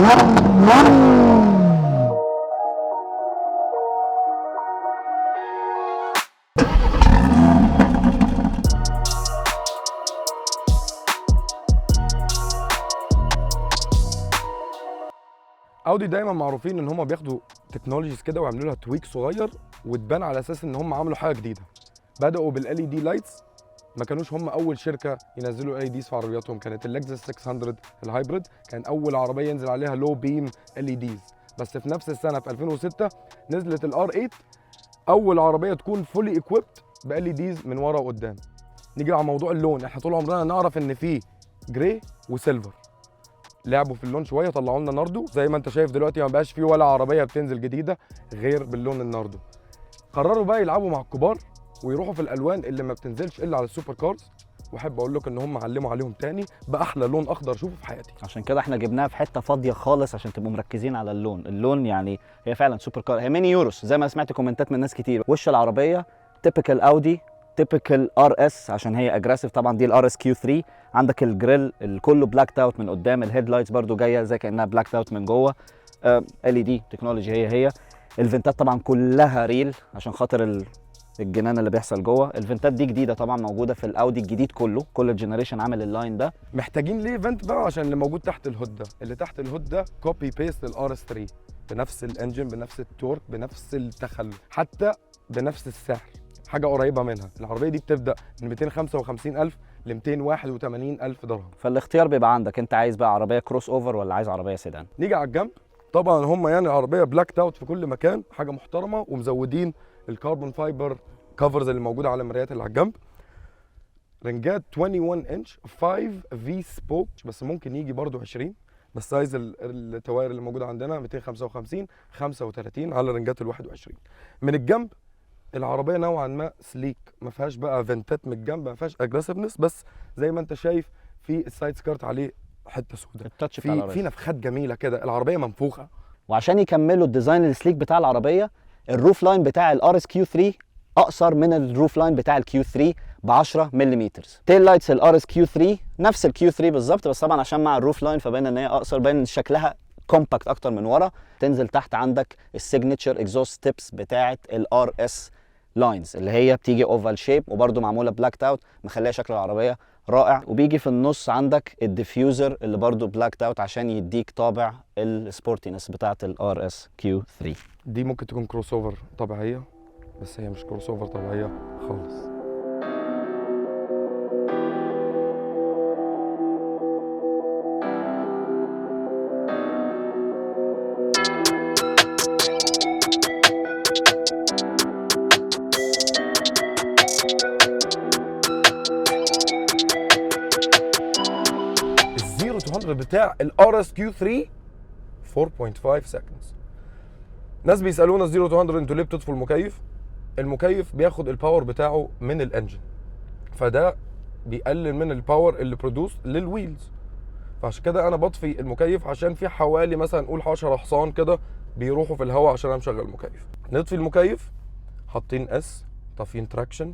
اودي دايما معروفين ان هم بياخدوا تكنولوجيز كده ويعملوا لها تويك صغير وتبان على اساس ان هم عملوا حاجه جديده. بداوا بالال اي دي لايتس، ما كانوش هم اول شركه ينزلوا ال اي ديز في عربياتهم، كانت اللكزس 600 الهايبريد كان اول عربيه ينزل عليها لو بيم ال اي ديز. بس في نفس السنه في 2006 نزلت الار 8، اول عربيه تكون فولي ايكويبت بال اي ديز من ورا وقدام. نيجي على موضوع اللون، احنا طول عمرنا نعرف ان في جراي وسيلفر، لعبوا في اللون شويه طلعوا لنا ناردو. زي ما انت شايف دلوقتي ما بقاش فيه ولا عربيه بتنزل جديده غير باللون الناردو. قرروا بقى يلعبوا مع الكبار ويروحوا في الالوان اللي ما بتنزلش الا على السوبر كارز، واحب اقول لك ان هم علموا عليهم تاني باحلى لون اخضر شوفه في حياتي. عشان كده احنا جبناها في حته فاضيه خالص عشان تبقوا مركزين على اللون يعني هي فعلا سوبر كار، هي ميني يوروس زي ما سمعت كومنتات من ناس كتير. وش العربيه تيبيكال اودي، تيبيكال ار اس عشان هي اجريسيف طبعا، دي الار اس كيو 3. عندك الجريل كله بلاك اوت من قدام، الهيد لايتس برده جايه زي كانها بلاك اوت من جوه، ال اي دي تكنولوجي هي. الفنتات طبعا كلها ريل عشان خاطر الجنان اللي بيحصل جوه. الفنتات دي جديده طبعا موجوده في الاودي الجديد كله، كل الجنريشن عامل اللاين ده. محتاجين ليه فنت بقى؟ عشان اللي موجود تحت الهود ده، اللي تحت الهود ده كوبي بيست للار اس 3 بنفس الانجن بنفس التورك بنفس التخلف حتى بنفس السعر، حاجه قريبه منها. العربيه دي بتبدا من 255,000 ل 281,000 درهم. فالاختيار بيبقى عندك، انت عايز بقى عربيه كروس اوفر ولا عايز عربيه سيدان. نيجي على الجنب، طبعا هم يعني عربيه بلاك اوت في كل مكان، حاجه محترمه، ومزودين الكربون فايبر كفرز اللي موجوده على المرايات اللي على الجنب. رنجات 21 انش 5 في سبوك، بس ممكن يجي برده 20، بس سايز التواير اللي موجوده عندنا 255 35 على رنجات ال 21. من الجنب العربيه نوعا ما سليك، ما فيهاش بقى فنتات من الجنب، ما فيهاش اجريسفنس، بس زي ما انت شايف في السايد سكارت عليه حته سوداء، التاتش بتاع العربيه في نفخات جميله كده، العربيه منفوخه. وعشان يكملوا الديزاين السليك بتاع العربيه، الروف لاين بتاع الار اس كيو 3 اقصر من الروف لاين بتاع الكيو 3 ب 10 ملم. تيل لايتس الار اس كيو 3 نفس الكيو 3 بالظبط، بس طبعا عشان مع الروف لاين فباين ان هي اقصر، باين ان شكلها كومباكت اكتر من ورا. تنزل تحت عندك السيجنتشر اكزوست ستيبس بتاعه الار اس لاينز اللي هي بتيجي اوفال شيب وبرده معموله بلاك اوت، مخليه شكل العربيه رائع. وبيجي في النص عندك الديفيوزر اللي برده بلاك اوت عشان يديك طابع السبورتينس بتاعه الار اس كيو 3. دي ممكن تكون كروس اوفر طبيعيه، بس هي مش كروس اوفر طبيعيه خالص. الزيرو تو 100 بتاع الار اس كيو 3 4.5 سكندز. ناس بيسالونا الزيرو تو 100 انتوا ليه بتطفوا المكيف؟ المكيف بياخد الباور بتاعه من الانجن، فده بيقلل من الباور اللي برودوس للويلز، فعشان كده انا بطفي المكيف، عشان في حوالي مثلا نقول 10 حصان كده بيروحوا في الهواء عشان انا مشغل المكيف. نطفي المكيف، حاطين اس، طافيين تراكشن،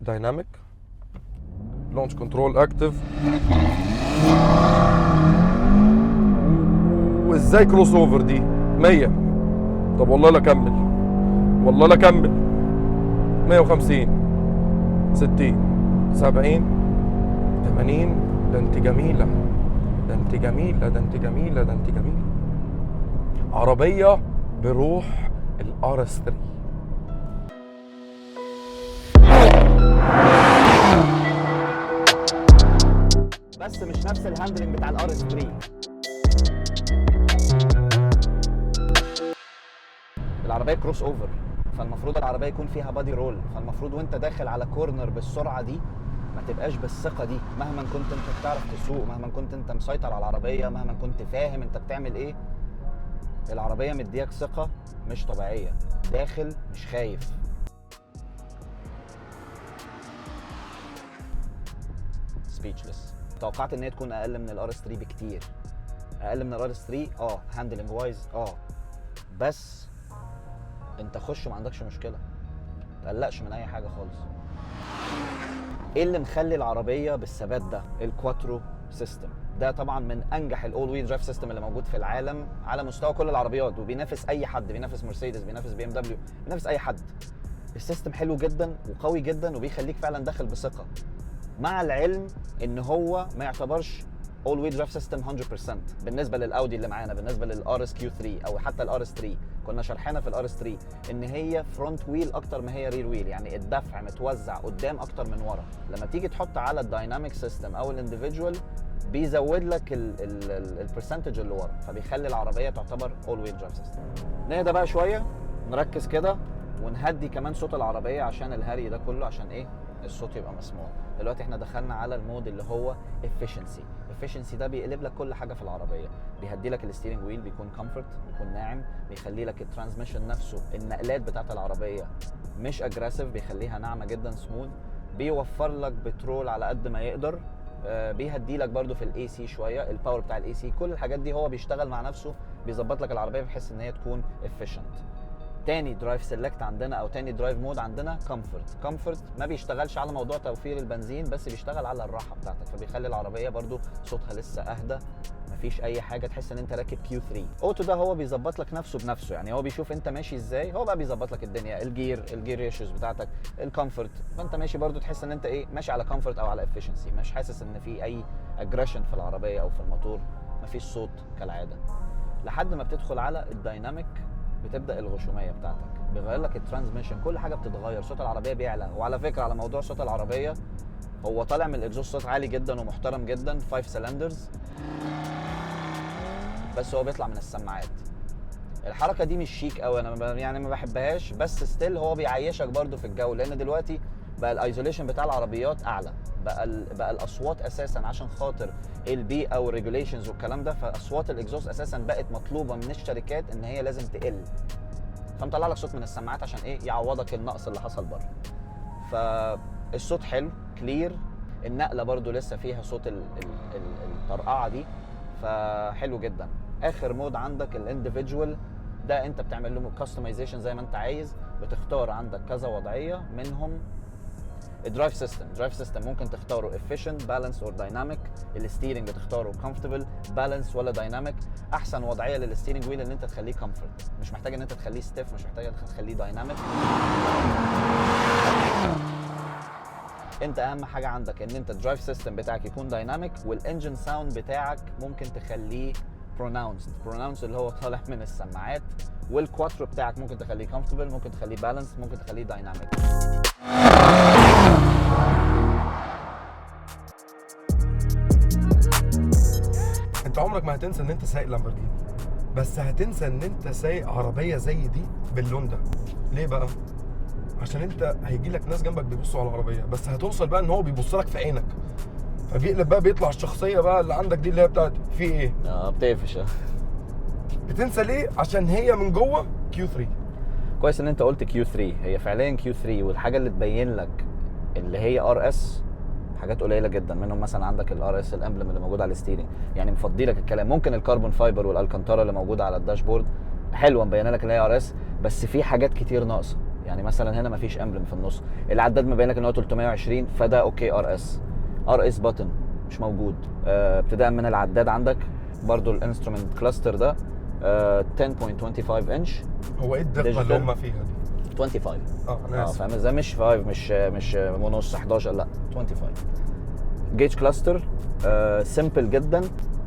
دايناميك، لونش كنترول اكتف. وازاي كروس اوفر دي 100؟ طب والله لا كمل، والله لا كمل. 150 60 70 80. ده انت جميله، ده انت جميله، ده انت جميله، ده انت جميله. عربيه بروح الار اس 3. بس مش نفس الهاندلنج بتاع الار اس 3. العربيه كروس اوفر، فالمفروض العربيه يكون فيها بادي رول، فالمفروض وانت داخل على كورنر بالسرعه دي ما تبقاش بالثقه دي. مهما كنت انت بتعرف تسوق، مهما كنت انت مسيطر على العربيه، مهما كنت فاهم انت بتعمل ايه، العربيه مدياك ثقه مش طبيعيه، داخل مش خايف. سبيتشلس. توقعت ان هي تكون اقل من الار اس 3 بكتير، اقل من الار اس 3 هاندلنج وايز بس انت خش ما عندكش مشكله، ما تقلقش من اي حاجه خالص. ايه اللي مخلي العربيه بالثبات ده؟ الكواترو سيستم. ده طبعا من انجح الاول ويل درايف سيستم اللي موجود في العالم على مستوى كل العربيات، وبينافس اي حد، بينافس مرسيدس، بينافس بي ام دبليو، بينافس اي حد. السيستم حلو جدا وقوي جدا وبيخليك فعلا داخل بثقه، مع العلم ان هو ما يعتبرش اول ويل درايف سيستم 100% بالنسبه للاودي اللي معانا، بالنسبه للار اس كيو 3 او حتى الار اس 3، كنا شرحنا في الار اس 3 ان هي فرونت ويل اكتر ما هي رير ويل، يعني الدفع متوزع قدام اكتر من ورا. لما تيجي تحط على الدايناميك سيستم او الانديفيدوال بيزود لك البرسنتج اللي ورا، فبيخلي العربيه تعتبر اول ويل درايف سيستم. نهدى بقى شويه، نركز كده ونهدي كمان صوت العربيه عشان الهري ده كله، عشان ايه؟ الصوت يبقى مسموع. دلوقتي احنا دخلنا على المود اللي هو efficiency ده بيقلب لك كل حاجه في العربيه، بيهدي لك الستيرنج ويل، بيكون كومفورت، بيكون ناعم، بيخلي لك الترانسميشن نفسه، النقلات بتاعت العربيه مش اجريسيف، بيخليها ناعمه جدا سموث، بيوفر لك بترول على قد ما يقدر، بيهدي لك برده في الاي سي شويه، الباور بتاع الاي سي، كل الحاجات دي هو بيشتغل مع نفسه، بيظبط لك العربيه بحيث ان هي تكون efficient. تاني درايف سيلكت عندنا او تاني درايف مود عندنا كومفورت ما بيشتغلش على موضوع توفير البنزين بس، بيشتغل على الراحه بتاعتك، فبيخلي العربيه برده صوتها لسه اهدى، مفيش اي حاجه تحس ان انت راكب كيو 3. اوتو ده هو بيظبط لك نفسه بنفسه، يعني هو بيشوف انت ماشي ازاي، هو بقى بيظبط لك الدنيا، الجير ريشيوز بتاعتك، الكومفورت، فانت ماشي برده تحس ان انت ايه، ماشي على كومفورت او على افيشنسي، مش حاسس ان في اي اجريشن في العربيه او في الموتور، مفيش صوت كالعاده. لحد ما بتدخل على الدايناميك بتبدا الغشوميه بتاعتك، بيغير لك الترانسميشن، كل حاجه بتتغير، صوت العربيه بيعلى. وعلى فكره على موضوع صوت العربيه، هو طالع من الاكزوست صوت عالي جدا ومحترم جدا، 5 سلندرز، بس هو بيطلع من السماعات. الحركه دي مش شيك قوي، انا يعني ما بحبهاش، بس ستيل هو بيعيشك برده في الجو، لان دلوقتي بقى الايزوليشن بتاع العربيات اعلى، بقى الاصوات اساسا عشان خاطر البيئه والريجوليشنز والكلام ده، فاصوات الاكزوست اساسا بقت مطلوبه من الشركات ان هي لازم تقل، فمطلع لك صوت من السماعات عشان ايه؟ يعوضك النقص اللي حصل بره. فالصوت حلو كلير، النقله برده لسه فيها صوت الطرقعه دي، فحلو جدا. اخر مود عندك الانديفيدوال، ده انت بتعمل له كاستمايزيشن زي ما انت عايز، بتختار عندك كذا وضعيه منهم. الدرايف سيستم ممكن تختاره efficient balance or dynamic، الستيرنج بتختاره comfortable balance ولا dynamic. احسن وضعيه للستيرنج ويل ان انت تخليه comfort، مش محتاج ان انت تخليه stiff، مش محتاج ان انت تخليه dynamic. انت اهم حاجه عندك ان انت الدرايف سيستم بتاعك يكون دايناميك، والانجن ساوند بتاعك ممكن تخليه pronounced اللي هو طالع من السماعات، والكواترو بتاعك ممكن تخليه comfortable، ممكن تخليه balanced، ممكن تخليه dynamic. انت عمرك ما هتنسى ان انت سايق لامبورجيني، بس هتنسى ان انت سايق عربيه زي دي باللون ده. ليه بقى؟ عشان انت هيجي لك ناس جنبك بيبصوا على العربيه، بس هتوصل بقى ان هو بيبص لك في عينك، فبيقلب بقى، بيطلع الشخصيه بقى اللي عندك دي اللي هي بتاعت في ايه، بتقفش. بتنسى ليه؟ عشان هي من جوه كيو 3. كويس ان انت قلت كيو 3، هي فعليا كيو 3، والحاجه اللي تبين لك اللي هي ار اس حاجات قليله جدا منهم. مثلا عندك الار اس الامبلم اللي موجود على الستيرنج، يعني مفضي لك الكلام. ممكن الكربون فايبر والالكانتارا اللي موجوده على الداشبورد حلوه مبينه لك ان هي ار اس، بس في حاجات كتير ناقصه. يعني مثلا هنا مفيش امبلم في النص، العداد مبين لك ان هو 320، فده اوكي ار اس بutton مش موجود. ابتداء من العداد عندك برضو الانسترومنت كلاستر ده 10.25 انش. هو ايه الدقه اللي هم فيها دي؟ 25. انا اسف. فاهم ازاي؟ مش 5، مش ونص 11، لا 25. جيج كلاستر سيمبل جدا،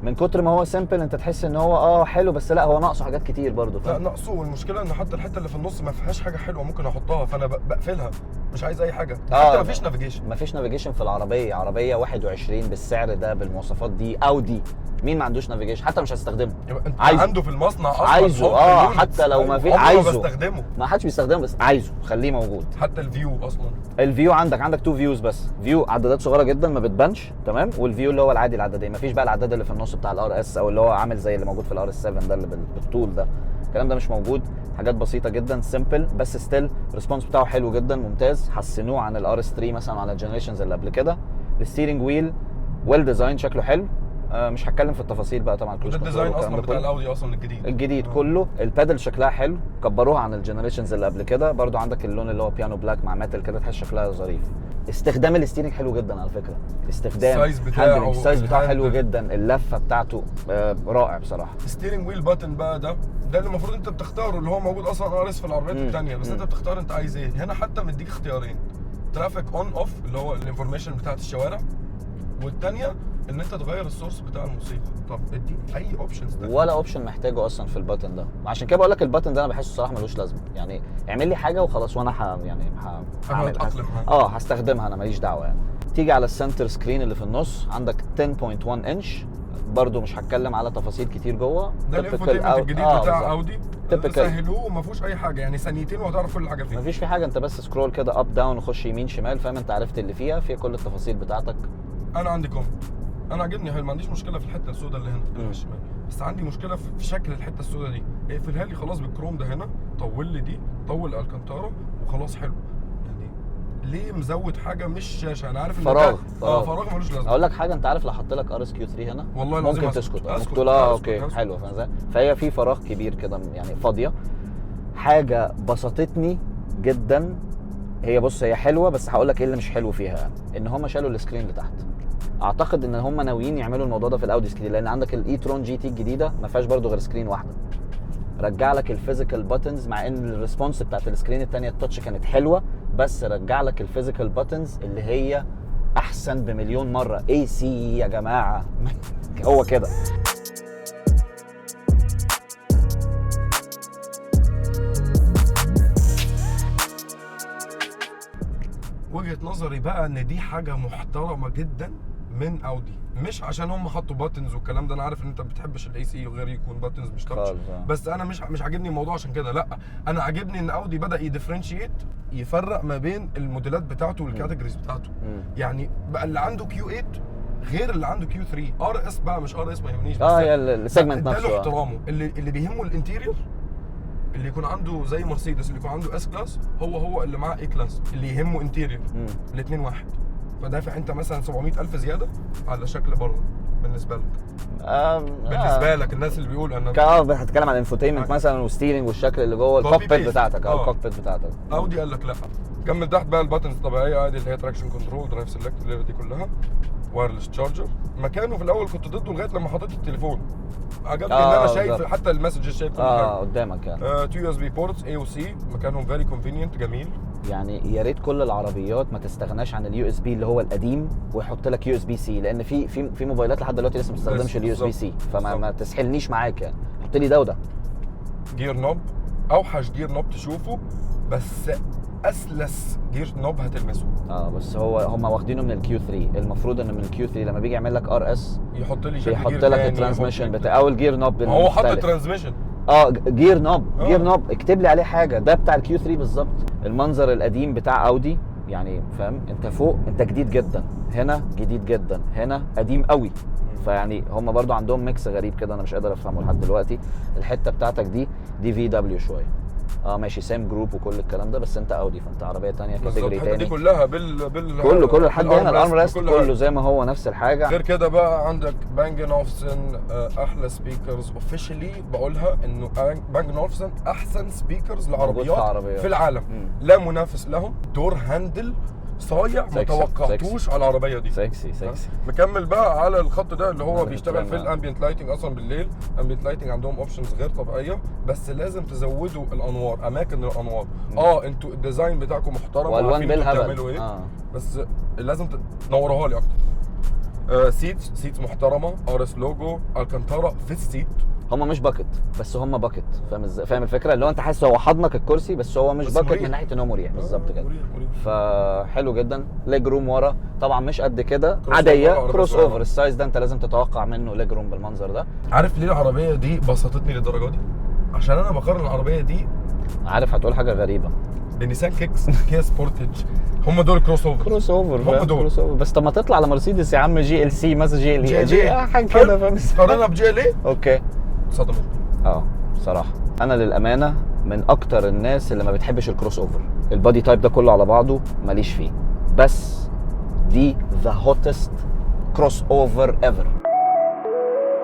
من كتر ما هو سيمبل انت تحس ان هو حلو، بس لا هو ناقصه حاجات كتير برضو. لا ناقصه، والمشكله ان حتى الحته اللي في النص ما فيهاش حاجه حلوه ممكن احطها، فانا بقفلها، مش عايز اي حاجه. حتى ما فيش نافيجيشن، ما فيش نافيجيشن في العربيه. عربيه 21 بالسعر ده بالمواصفات دي، اودي، مين ما عندوش نافيجيشن؟ حتى مش هستخدمه. انت عنده في المصنع اصلا عايزه حتى لو ما في عايزه، بستخدمه، ما حدش بيستخدمه، بس عايزه خليه موجود. حتى الفيو اصلا، الفيو عندك 2 فيوز بس، فيو عدادات صغيره جدا ما بتبانش، تمام، والفيو اللي هو العادي العدادين، ما فيش بقى العداد اللي في النص بتاع الار اس او اللي هو عامل زي اللي موجود في الار اس 7 ده اللي بالطول ده، الكلام ده مش موجود. حاجات بسيطه جدا سيمبل، بس ستيل الريسبونس بتاعه حلو جدا ممتاز، حسنوه عن الار اس 3 مثلا على الجنريشنز اللي قبل كده. الستيرنج ويل ويل ديزاين، شكله حلو، مش هتكلم في التفاصيل بقى طبعا. ده الديزاين اصلا بتاع الاودي اصلا الجديد كله. البادل شكلها حلو، كبروها عن الجنريشنز اللي قبل كده. برضو عندك اللون اللي هو بيانو بلاك مع ماتل كده، تحس شكلها ظريف. استخدام الستيرنج حلو جدا على فكره، استخدام السايز بتاعه حلو جدا، اللفه بتاعته رائع بصراحه. الستيرنج ويل باتن بقى ده اللي المفروض انت بتختاره، اللي هو موجود اصلا ارس في العربيات الثانيه، بس انت بتختار انت عايز ايه. هنا حتى مديك اختيارين، ترافيك اون اوف اللي هو الانفورميشن بتاعت الشوارع، والثانيه ان انت تغير السورس بتاع الموسيقى. طب اديني اي اوبشنز ده، ولا اوبشن محتاجه اصلا في الباتن ده. عشان كده بقول لك الباتن ده انا بحسه الصراحه ملوش لازمه. يعني اعمل لي حاجه وخلاص وانا هستخدمها، انا ماليش دعوه يعني. تيجي على السنتر سكرين اللي في النص، عندك 10.1 انش، برضو مش هتكلم على تفاصيل كتير جوه. ده الانفوتينمنت الجديد بتاع اودي، سهلوه وما فيهوش اي حاجه، يعني ثانيتين وهتعرف كل حاجه فيه. مفيش فيه حاجه، انت بس سكرول كده اب داون وخش يمين شمال، فاهم؟ انت عرفت اللي فيها كل التفاصيل بتاعتك. انا عندي كومنت، انا عاجبني، ما عنديش مشكله في الحته السوداء اللي هنا اللي الشمال، بس عندي مشكله في شكل الحته السوداء دي. اقفلها لي خلاص بالكروم ده هنا، طول لي دي، طول الكانتارا وخلاص حلو. يعني ليه مزود حاجه مش شاشه؟ انا عارف ان فراغ فراغ ملوش لازمه. اقول لك حاجه، انت عارف لو حط لك ار اس كيو 3 هنا والله ممكن تسكت، ممكن تقول اوكي حلو، فاهم ازاي؟ فهي في فراغ كبير كده يعني فاضيه. حاجه بسطتني جدا هي، بص هي حلوه بس هقول لك ايه اللي مش حلو فيها، يعني ان هم شالوا السكرين اللي تحت. اعتقد ان هم ناويين يعملوا الموضوع ده في الاودي سكرين، لان عندك الاي ترون جي تي الجديده ما فيهاش برده غير سكرين واحده. رجع لك الفيزيكال باتنز، مع ان الريسبونس بتاعت السكرين الثانيه التاتش كانت حلوه، بس رجع لك الفيزيكال باتنز اللي هي احسن بمليون مره. اي سي يا جماعه هو كده. وجهه نظري بقى ان دي حاجه محترمه جدا من اودي، مش عشان هم حطوا باتنز والكلام ده. انا عارف ان انت ما بتحبش الاي سي وغير يكون باتنز مش تاتش، بس انا مش عاجبني الموضوع عشان كده. لا، انا عاجبني ان اودي بدا يديفرنشيت، يفرق ما بين الموديلات بتاعته والكاتيجوريز بتاعته. يعني بقى اللي عنده كيو 8 غير اللي عنده كيو 3. ار اس بقى مش ار اس، ما يهمنيش، بس هي السيجمنت نفسه له احترامه. اللي بيهمه الانتيريور، اللي يكون عنده زي مرسيدس اللي يكون عنده اس كلاس، هو اللي معاه اي كلاس، اللي يهمه انتيريور. الاثنين واحد. فدافع انت مثلا 700,000 زياده على شكل بره بالنسبه لك. بالنسبه لك الناس اللي بيقول انا هتتكلم عن انفوتينمنت مثلا والستيرنج والشكل اللي جوه الكوكبيت بتاعتك او الكوكبيت بتاعتك. اودي قال لك لا، كمل تحت بقى الباتنز الطبيعيه عادي اللي هي تراكشن كنترول، درايف سيلكت، الليله دي كلها. وايرلس تشارجر، مكانه في الاول كنت ضده لغايه لما حطيت التليفون. عجبني ان انا شايف حتى المسجز، شايف كل حاجه قدامك يعني. 2 يو اس بي بورتس اي او سي، مكانهم فيري كونفينينت، جميل. يعني يا ريت كل العربيات ما تستغناش عن اليو اس بي اللي هو القديم ويحط لك يو اس بي سي، لان في موبايلات لحد دلوقتي لسه ما بتستخدمش اليو اس بي سي، فما تسحلنيش معاك يعني. حط لي ده وده. جير نوب، اوحش جير نوب تشوفه، بس اسلس جير نوب هتلمسه. بس هم واخدينه من الكيو 3. المفروض ان من الكيو 3 لما بيجي يعمل لك ار اس يحط لي الترانسميشن بتاع او الجير نوب. هو حط الترانسميشن جير نوب اكتب لي عليه حاجه. ده بتاع الكيو 3 بالظبط. المنظر القديم بتاع اودي يعني، فاهم؟ انت فوق انت جديد جدا، هنا جديد جدا، هنا قديم قوي. فيعني هم برضو عندهم ميكس غريب كده، انا مش قادر افهمه لحد دلوقتي. الحته بتاعتك دي في دبليو شويه. ماشي سيم جروب وكل الكلام ده، بس انت اودي فانت عربيه ثانيه كاتيجوري ثاني. دي كلها كله لحد هنا الارم ريست كله زي ما هو نفس الحاجه. غير كده بقى عندك بانج نولفسون، احلى سبيكرز اوفيشلي بقولها انه بانج نولفسون احسن سبيكرز لعربيات في العالم. لا منافس لهم. دور هاندل صايع ما توقعتوش على العربيه دي. سكسي. مكمل بقى على الخط ده اللي هو بيشتغل في الامبيانت لايتنج. اصلا بالليل امبيانت لايتنج عندهم اوبشنز غير طبيعيه، بس لازم تزودوا الانوار، اماكن الانوار. انتوا الديزاين بتاعكم محترم والوان بالهبل، بس لازم تنوروها لي اكتر. سيتس محترمه، ار اس لوجو، الكانتارا في السيت. هم مش باكت، بس هم باكت، فاهم ازاي؟ فاهم الفكره؟ اللي هو انت حاسس هو حضنك الكرسي، بس هو مش باكت من ناحيه ان هو مريح. بالظبط كده. فحلو جدا. ليج روم ورا طبعا مش قد كده، عاديه، كروس اوفر. السايز ده انت لازم تتوقع منه ليج روم بالمنظر ده. عارف ليه العربيه دي بسطتني للدرجه دي؟ عشان انا بقارن العربيه دي، عارف هتقول حاجه غريبه، بنيسان كيكس، كيا سبورتج. هم دول كروس اوفر هم دول كروس اوفر. بس طب ما تطلع على مرسيدس يا عم، جي ال سي مثلا، جي حاجه كده، فاهم؟ قارنها بجي ال ايه؟ اوكي صدمت. بصراحه انا للامانه من اكتر الناس اللي ما بتحبش الكروس اوفر. البادي تايب ده كله على بعضه ماليش فيه، بس دي ذا هوتست كروس اوفر ايفر.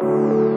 السلامه.